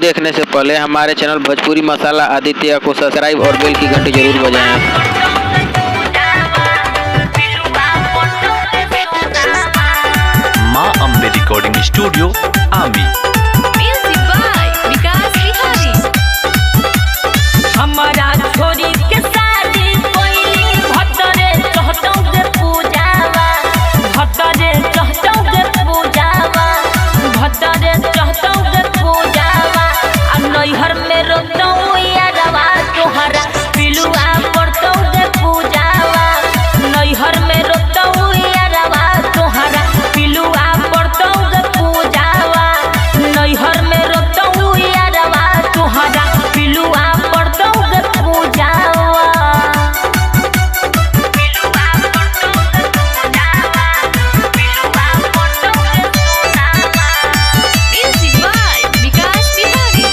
देखने से पहले हमारे चैनल भोजपुरी मसाला आदित्य को सब्सक्राइब और बेल की घंटी जरूर बजाएं। माँ अम्बे रिकॉर्डिंग स्टूडियो आमी। म्यूजिक बाय विकास बिहारी। हमारा छोरी के शादी कोइली भतरे चहटौ के पूजावा, भतरे चहटौ के पूजावा, भतरे चहटौ के पूजावा। आ नैहर में रोतौ यारवा तोहरा पिलुआ पड़तौ के पूजावा, नैहर में रोतौ यारवा तोहरा पिलुआ पड़तौ के पूजावा, नैहर में रोतौ यारवा तोहरा पिलुआ पड़तौ के पूजावा, पिलुआ पड़तौ के पूजावा, पिलुआ पड़तौ के पूजावा। म्यूजिक बाय विकास बिहारी।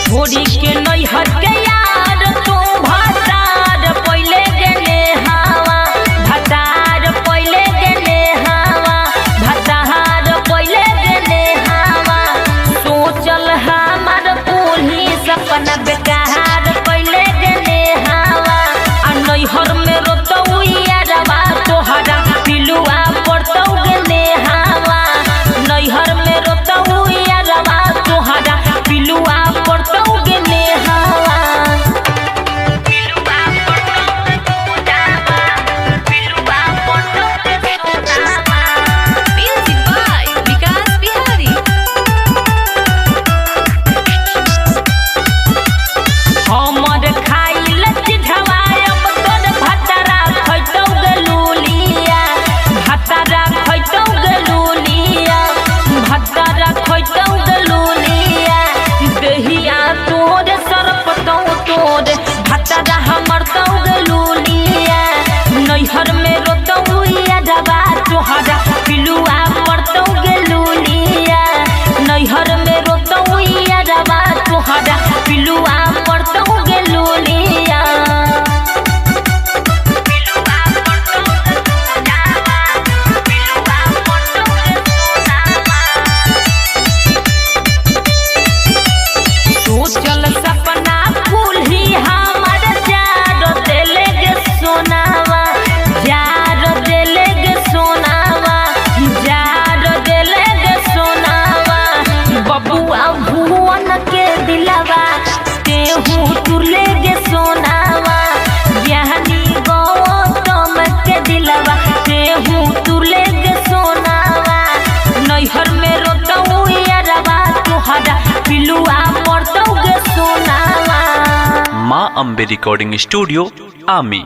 छोड़ी के नैहर के यार तू भतार पहिले गेले हवा, भतार पहिले गेले हवा, भतार पहिले गेले हवा। सोचल हमार पूरी सपना बेकार पहिले गेले हवा। आ नैहर में रोतौ यारवा तोहरा पिलुआ पड़तौ गेले हवा, नैहर में रोतौ यारवा तोहरा पिलुआ पड़तौ गेले हवा, पिलुआ पड़तौ के पूजावा, पिलुआ पड़तौ के पूजावा। म्यूजिक बाय विकास बिहारी। हमर खाइल चिढ़वा अब तोर भतरा खैतौ गलुलिया, भतरा खैतौ गलुलिया, भतरा खैतौ गलुलिया। देहिया तोर सरपतौ तोर भतरा हमर तौ गलुलिया, नैहर में रोतौ यारवा तोहरा पिलुआ पड़तौ गलुलिया, नैहर में रोतौ यारवा तोहरा पिलुआ पड़तौ गलुलिया, पिलुआ पड़तौ के पूजावा, पिलुआ पड़तौ के पूजावा। सोचल सपना फूल ही हमर जार देले गे सोनावा, जार देले गे सोनावा, जार देले गे सोनावा। बबुआ भुवन के दिलवा तेहू तुरले गे सोनावा, ज्ञानी गौतम के दिलवा तेहू तुरले गे सोनावा। नैहर में रोतौ यारवा तोहरा पिलुआ पड़तौ गे सोनावा। माँ अम्बे रिकॉर्डिंग स्टूडियो आमी।